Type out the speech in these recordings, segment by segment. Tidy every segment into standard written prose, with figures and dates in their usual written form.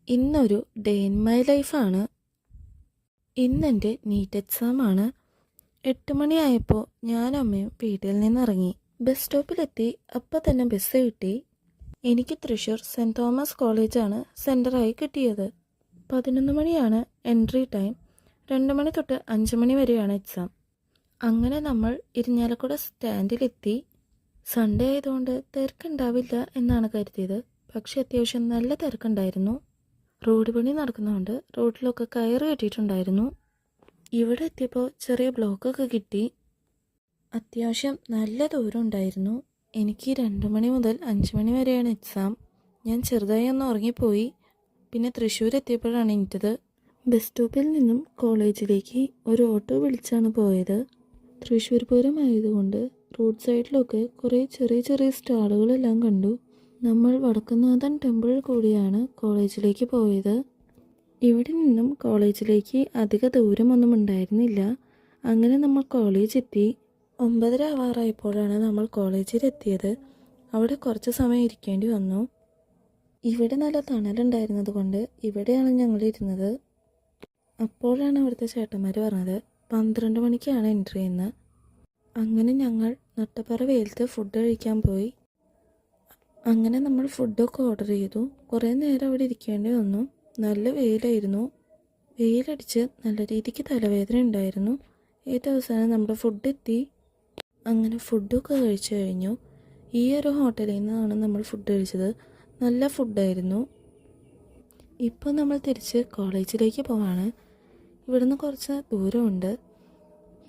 ഇന്നൊരു day in my ലൈഫാണ്. ഇന്നെൻ്റെ നീറ്റ് എക്സാമാണ്. 8 മണിയായപ്പോൾ ഞാനും അമ്മയും വീട്ടിൽ നിന്നിറങ്ങി. ബസ് സ്റ്റോപ്പിലെത്തി. അപ്പം തന്നെ ബസ് കിട്ടി. എനിക്ക് തൃശ്ശൂർ സെൻറ് തോമസ് കോളേജാണ് സെൻറ്ററായി കിട്ടിയത്. 11 മണിയാണ് എൻട്രി ടൈം. 2 മണി തൊട്ട് 5 മണി വരെയാണ് എക്സാം. അങ്ങനെ നമ്മൾ ഇരിഞ്ഞാലക്കുട സ്റ്റാൻഡിലെത്തി. സൺഡേ ആയതുകൊണ്ട് തിരക്കുണ്ടാവില്ല എന്നാണ് കരുതിയത്. പക്ഷെ അത്യാവശ്യം നല്ല തിരക്കുണ്ടായിരുന്നു. റോഡ് പണി നടക്കുന്നതുകൊണ്ട് റോഡിലൊക്കെ കയറ് കെട്ടിയിട്ടുണ്ടായിരുന്നു. ഇവിടെ എത്തിയപ്പോൾ ചെറിയ ബ്ലോക്കൊക്കെ കിട്ടി. അത്യാവശ്യം നല്ല ദൂരം ഉണ്ടായിരുന്നു. എനിക്ക് 2 മണി മുതൽ 5 മണി വരെയാണ് എക്സാം. ഞാൻ ചെറുതായി ഒന്ന് ഉറങ്ങിപ്പോയി. പിന്നെ തൃശ്ശൂർ എത്തിയപ്പോഴാണ് എനിക്കത്. ബസ് സ്റ്റോപ്പിൽ നിന്നും കോളേജിലേക്ക് ഒരു ഓട്ടോ വിളിച്ചാണ് പോയത്. തൃശ്ശൂർ പൂരം ആയതുകൊണ്ട് റോഡ് സൈഡിലൊക്കെ കുറേ ചെറിയ ചെറിയ സ്റ്റാളുകളെല്ലാം കണ്ടു. നമ്മൾ വടക്കുംനാഥൻ ടെമ്പിൾ കൂടിയാണ് കോളേജിലേക്ക് പോയത്. ഇവിടെ നിന്നും കോളേജിലേക്ക് അധിക ദൂരമൊന്നും ഉണ്ടായിരുന്നില്ല. അങ്ങനെ നമ്മൾ കോളേജ് എത്തി. 9:30 ആവാറായപ്പോഴാണ് നമ്മൾ കോളേജിലെത്തിയത്. അവിടെ കുറച്ച് സമയം ഇരിക്കേണ്ടി വന്നു. ഇവിടെ നല്ല തണലുണ്ടായിരുന്നത് കൊണ്ട് ഇവിടെയാണ് ഞങ്ങൾ ഇരുന്നത്. അപ്പോഴാണ് അവിടുത്തെ ചേട്ടന്മാർ പറഞ്ഞത് 12 മണിക്കാണ് എൻട്രി എന്ന്. അങ്ങനെ ഞങ്ങൾ നട്ടപ്പറ വെയിലത്ത് ഫുഡ് കഴിക്കാൻ പോയി. അങ്ങനെ നമ്മൾ ഫുഡൊക്കെ ഓർഡർ ചെയ്തു. കുറേ നേരം അവിടെ ഇരിക്കേണ്ടി വന്നു. നല്ല വെയിലായിരുന്നു. വെയിലടിച്ച് നല്ല രീതിക്ക് തലവേദന ഉണ്ടായിരുന്നു. ഏറ്റവും അവസാനം നമ്മുടെ ഫുഡ് എത്തി. അങ്ങനെ ഫുഡൊക്കെ കഴിച്ചു കഴിഞ്ഞു. ഈ ഒരു ഹോട്ടലിൽ നിന്നാണ് നമ്മൾ ഫുഡ് കഴിച്ചത്. നല്ല ഫുഡായിരുന്നു. ഇപ്പോൾ നമ്മൾ തിരിച്ച് കോളേജിലേക്ക് പോവാണ്. ഇവിടുന്ന് കുറച്ച് ദൂരമുണ്ട്.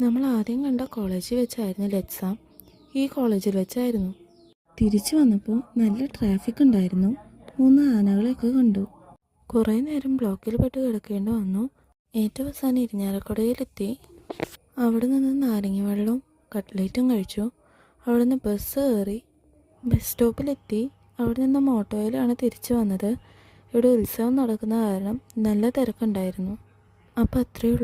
നമ്മൾ ആദ്യം കണ്ട കോളേജിൽ വെച്ചായിരുന്നില്ല എക്സാം. ഈ കോളേജിൽ വെച്ചായിരുന്നു. തിരിച്ചു വന്നപ്പോൾ നല്ല ട്രാഫിക് ഉണ്ടായിരുന്നു. 3 ആനകളെയൊക്കെ കണ്ടു. കുറേ നേരം ബ്ലോക്കിൽ പെട്ട് കിടക്കേണ്ടി വന്നു. ഏറ്റവും അവസാനം ഇരിഞ്ഞാലക്കുടയിലെത്തി. അവിടെ നിന്ന് നാരങ്ങ വെള്ളവും കട്ട്ലേറ്റും കഴിച്ചു. അവിടെ നിന്ന് ബസ് കയറി. ബസ് സ്റ്റോപ്പിലെത്തി. അവിടെ നിന്ന് ഓട്ടോയിലാണ് തിരിച്ചു വന്നത്. ഇവിടെ ഉത്സവം നടക്കുന്ന കാരണം നല്ല തിരക്കുണ്ടായിരുന്നു. അപ്പോൾ അത്രയേ ഉള്ളൂ.